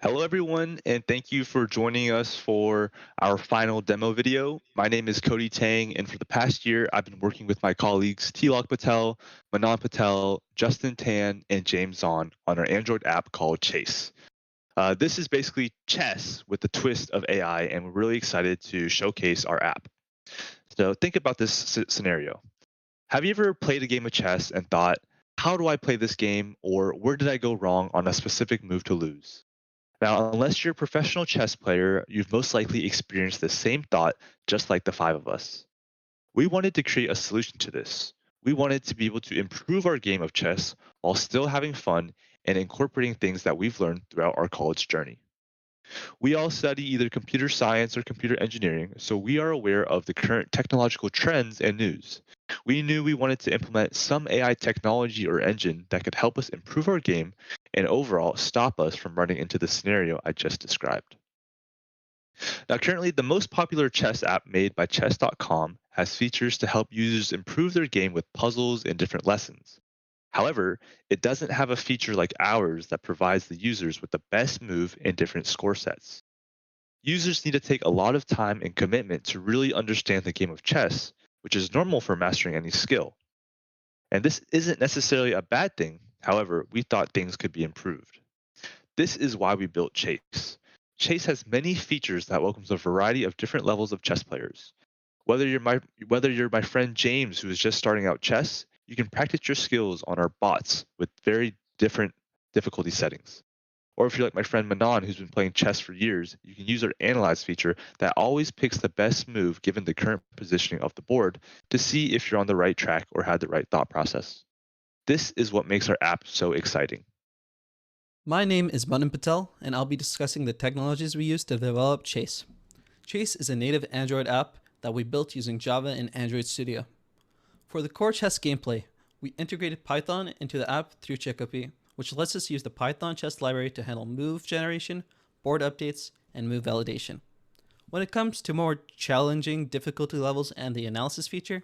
Hello, everyone, and thank you for joining us for our final demo video. My name is Cody Tang, and for the past year, I've been working with my colleagues Tilak Patel, Manan Patel, Justin Tan, and James on our Android app called Chaiss. This is basically chess with the twist of AI, and we're really excited to showcase our app. So think about this scenario. Have you ever played a game of chess and thought, how do I play this game, or where did I go wrong on a specific move to lose? Now, unless you're a professional chess player, you've most likely experienced the same thought just like the five of us. We wanted to create a solution to this. We wanted to be able to improve our game of chess while still having fun and incorporating things that we've learned throughout our college journey. We all study either computer science or computer engineering, so we are aware of the current technological trends and news. We knew we wanted to implement some AI technology or engine that could help us improve our game and overall stop us from running into the scenario I just described. Now, currently, the most popular chess app made by chess.com has features to help users improve their game with puzzles and different lessons. However, it doesn't have a feature like ours that provides the users with the best move in different score sets. Users need to take a lot of time and commitment to really understand the game of chess, which is normal for mastering any skill. And this isn't necessarily a bad thing. However, we thought things could be improved. This is why we built Chase. Chase has many features that welcomes a variety of different levels of chess players. Whether you're my friend James who is just starting out chess, you can practice your skills on our bots with very different difficulty settings. Or if you're like my friend Manon, who's been playing chess for years, you can use our analyze feature that always picks the best move given the current positioning of the board to see if you're on the right track or had the right thought process. This is what makes our app so exciting. My name is Manan Patel, and I'll be discussing the technologies we use to develop Chaiss. Chaiss is a native Android app that we built using Java and Android Studio. For the core chess gameplay, we integrated Python into the app through Chicopy, which lets us use the Python chess library to handle move generation, board updates, and move validation. When it comes to more challenging difficulty levels and the analysis feature,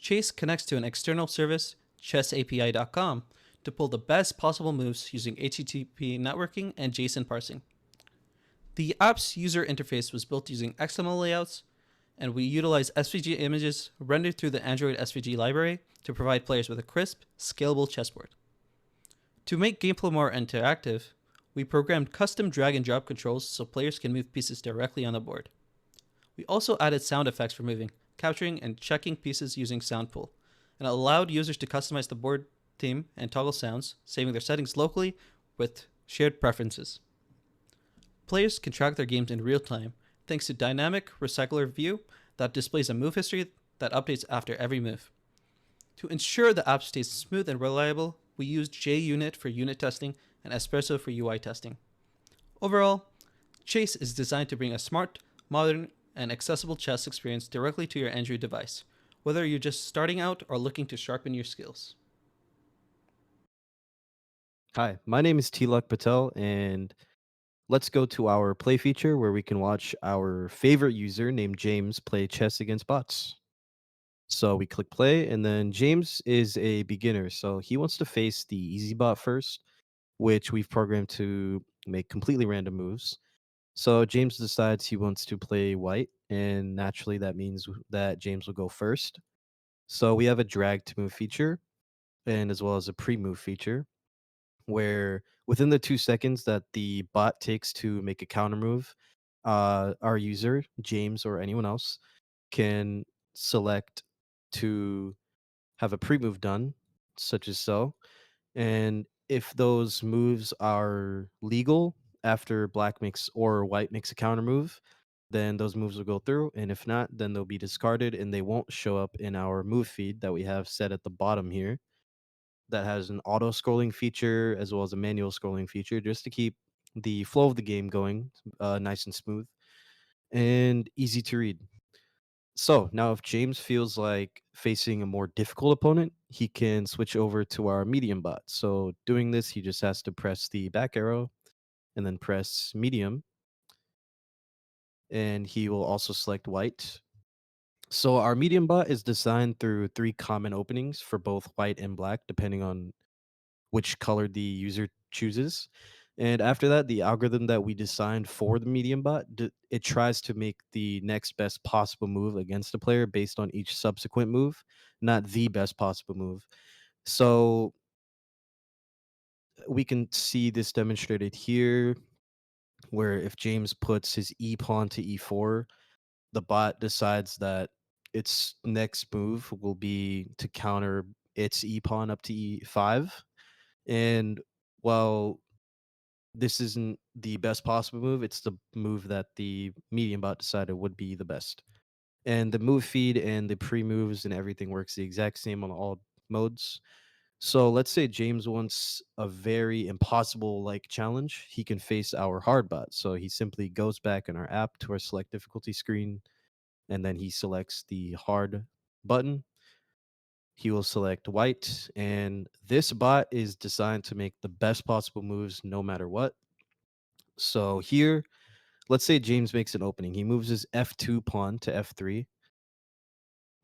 Chaiss connects to an external service, chessapi.com, to pull the best possible moves using HTTP networking and JSON parsing. The app's user interface was built using XML layouts, and we utilize SVG images rendered through the Android SVG library to provide players with a crisp, scalable chessboard. To make gameplay more interactive, we programmed custom drag and drop controls so players can move pieces directly on the board. We also added sound effects for moving, capturing, and checking pieces using Sound Pool, and allowed users to customize the board theme and toggle sounds, saving their settings locally with shared preferences. Players can track their games in real time thanks to dynamic recycler view that displays a move history that updates after every move. To ensure the app stays smooth and reliable, we used JUnit for unit testing and Espresso for UI testing. Overall, Chaiss is designed to bring a smart, modern, and accessible chess experience directly to your Android device, whether you're just starting out or looking to sharpen your skills. Hi, my name is Tilak Patel, and let's go to our play feature where we can watch our favorite user named James play chess against bots. So we click play, and then James is a beginner, so he wants to face the easy bot first, which we've programmed to make completely random moves. So James decides he wants to play white, and naturally that means that James will go first. So we have a drag to move feature, and as well as a pre move feature where within the 2 seconds that the bot takes to make a counter move, our user, James or anyone else, can select to have a pre-move done, such as so. And if those moves are legal after black makes or white makes a counter move, then those moves will go through. And if not, then they'll be discarded and they won't show up in our move feed that we have set at the bottom here that has an auto scrolling feature as well as a manual scrolling feature just to keep the flow of the game going nice and smooth and easy to read. So now, if James feels like facing a more difficult opponent, he can switch over to our medium bot. So, doing this, he just has to press the back arrow and then press medium, and he will also select white. So, our medium bot is designed through three common openings for both white and black, depending on which color the user chooses. And after that, the algorithm that we designed for the medium bot, it tries to make the next best possible move against the player based on each subsequent move, not the best possible move. So we can see this demonstrated here, where if James puts his e pawn to e4, the bot decides that its next move will be to counter its e pawn up to e5. And while this isn't the best possible move, it's the move that the medium bot decided would be the best. And the move feed and the pre moves and everything works the exact same on all modes. So let's say James wants a very impossible like challenge. He can face our hard bot. So he simply goes back in our app to our select difficulty screen, and then he selects the hard button. He will select white, and this bot is designed to make the best possible moves no matter what. So here, let's say James makes an opening. He moves his f2 pawn to f3.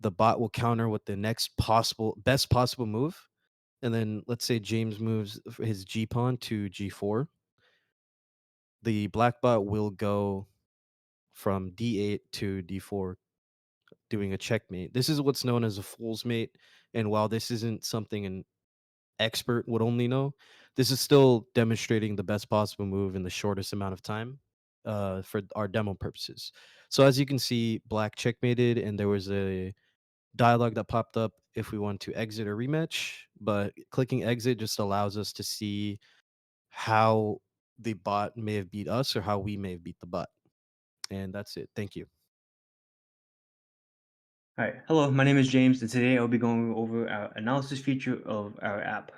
The bot will counter with the next possible best possible move. And then let's say James moves his g pawn to g4. The black bot will go from d8 to d4, doing a checkmate. This is what's known as a fool's mate. And while this isn't something an expert would only know, this is still demonstrating the best possible move in the shortest amount of time for our demo purposes. So as you can see, black checkmated, and there was a dialogue that popped up if we want to exit or rematch. But clicking exit just allows us to see how the bot may have beat us or how we may have beat the bot. And that's it. Thank you. Hi, hello, my name is James, and today I'll be going over our analysis feature of our app.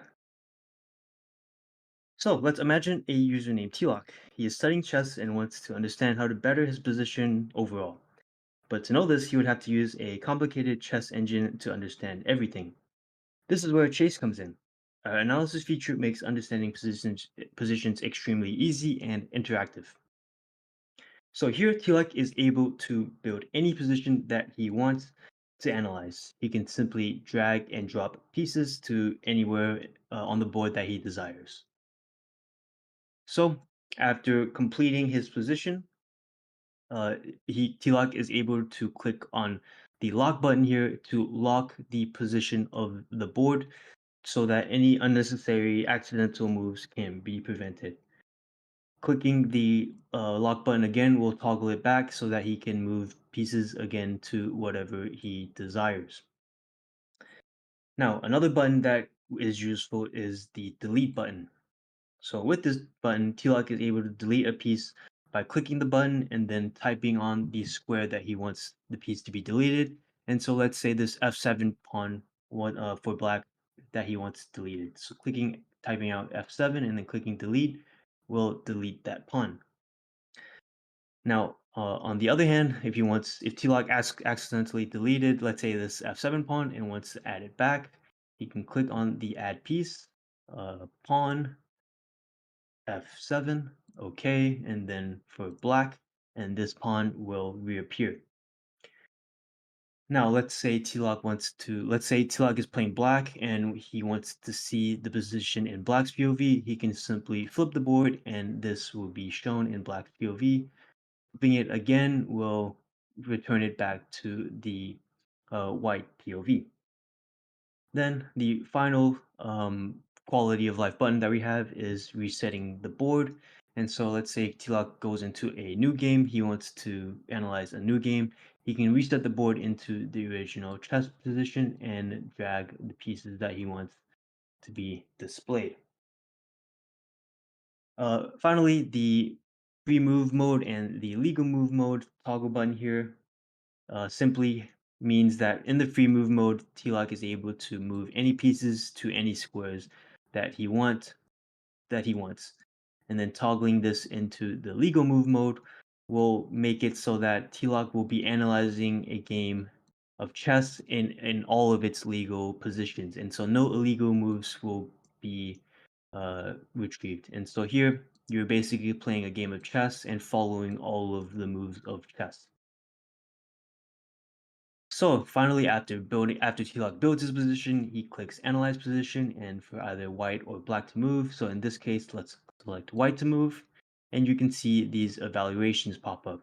So let's imagine a user named Tilak. He is studying chess and wants to understand how to better his position overall. But to know this, he would have to use a complicated chess engine to understand everything. This is where Chaiss comes in. Our analysis feature makes understanding positions extremely easy and interactive. So here, Tilak is able to build any position that he wants to analyze. He can simply drag and drop pieces to anywhere on the board that he desires. So after completing his position, uh, Tilak is able to click on the lock button here to lock the position of the board so that any unnecessary accidental moves can be prevented. Clicking the lock button again will toggle it back so that he can move pieces again to whatever he desires. Now, another button that is useful is the delete button. So with this button, Tilak is able to delete a piece by clicking the button and then typing on the square that he wants the piece to be deleted. And so let's say this F7 pawn for black that he wants deleted. So typing out F7 and then clicking delete will delete that pawn. Now, on the other hand, if T-Log accidentally deleted, let's say this F7 pawn and wants to add it back, he can click on the add piece, pawn, F7, okay, and then for black, and this pawn will reappear. Now, let's say T-Log is playing black and he wants to see the position in black's POV, he can simply flip the board and this will be shown in black's POV. Flipping it again will return it back to the white POV. Then the final quality of life button that we have is resetting the board. And so let's say Tilak goes into a new game. He wants to analyze a new game. He can reset the board into the original chess position and drag the pieces that he wants to be displayed. Finally, the free move mode and the legal move mode toggle button here simply means that in the free move mode, T-Lock is able to move any pieces to any squares that he wants. And then toggling this into the legal move mode will make it so that T-Lock will be analyzing a game of chess in all of its legal positions. And so no illegal moves will be retrieved. And so here you're basically playing a game of chess and following all of the moves of chess. So finally, after T-Lock builds his position, he clicks Analyze Position and for either white or black to move. So in this case, let's select white to move, and you can see these evaluations pop up.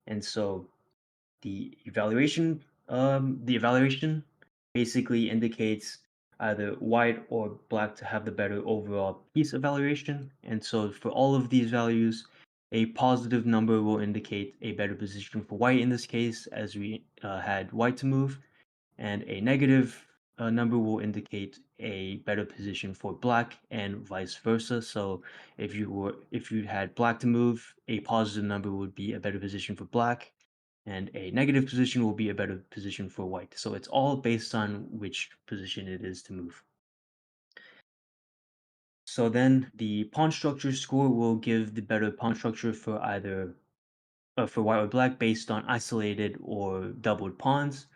And so the evaluation basically indicates either white or black to have the better overall piece evaluation. And so for all of these values, a positive number will indicate a better position for white in this case, as we had white to move, and a negative number will indicate a better position for black and vice versa. So if you had black to move, a positive number would be a better position for black, and a negative position will be a better position for white. So it's all based on which position it is to move. So then the pawn structure score will give the better pawn structure for either for white or black based on isolated or doubled pawns.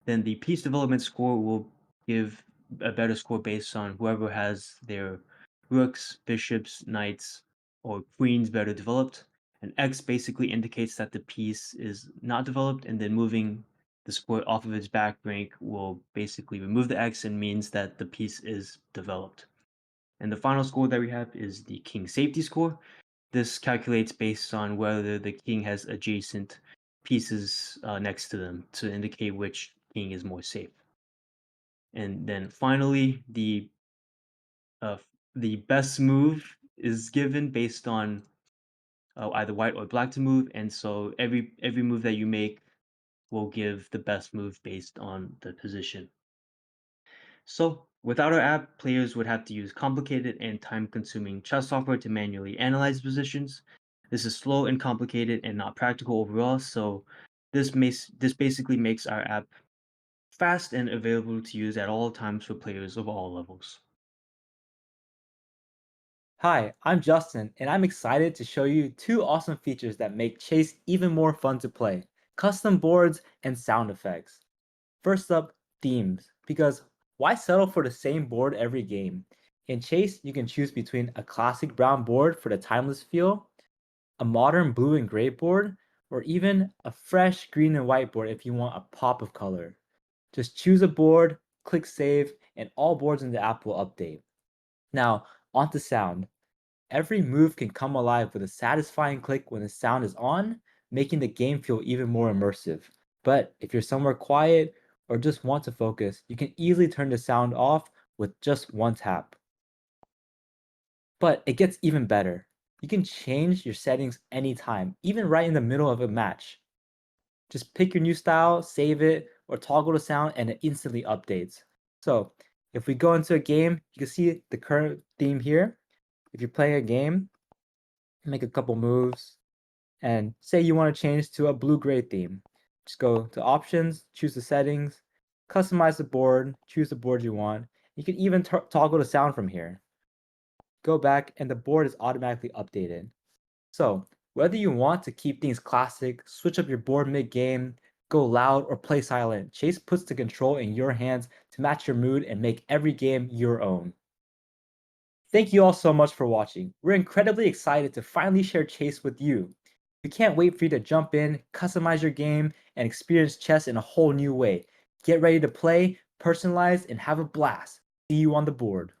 Then the piece development score will give a better score based on whoever has their rooks, bishops, knights, or queens better developed. And X basically indicates that the piece is not developed, and then moving the square off of its back rank will basically remove the X and means that the piece is developed. And the final score that we have is the king safety score. This calculates based on whether the king has adjacent pieces next to them to indicate which king is more safe. And then finally, uh, the best move is given based on either white or black to move, and so every move that you make will give the best move based on the position. So, without our app, players would have to use complicated and time-consuming chess software to manually analyze positions. This is slow and complicated and not practical overall, so this basically makes our app fast and available to use at all times for players of all levels. Hi, I'm Justin, and I'm excited to show you two awesome features that make Chaiss even more fun to play: custom boards and sound effects. First up, themes, because why settle for the same board every game? In Chaiss, you can choose between a classic brown board for the timeless feel, a modern blue and gray board, or even a fresh green and white board if you want a pop of color. Just choose a board, click save, and all boards in the app will update. Now, onto sound. Every move can come alive with a satisfying click when the sound is on, making the game feel even more immersive. But if you're somewhere quiet or just want to focus, you can easily turn the sound off with just one tap. But it gets even better. You can change your settings anytime, even right in the middle of a match. Just pick your new style, save it, or toggle the sound, and it instantly updates. So if we go into a game, you can see the current theme here. If you're playing a game, make a couple moves, and say you want to change to a blue-gray theme. Just go to options, choose the settings, customize the board, choose the board you want. You can even toggle the sound from here. Go back and the board is automatically updated. So whether you want to keep things classic, switch up your board mid-game, go loud, or play silent, Chaiss puts the control in your hands to match your mood and make every game your own. Thank you all so much for watching. We're incredibly excited to finally share Chaiss with you. We can't wait for you to jump in, customize your game, and experience chess in a whole new way. Get ready to play, personalize, and have a blast. See you on the board.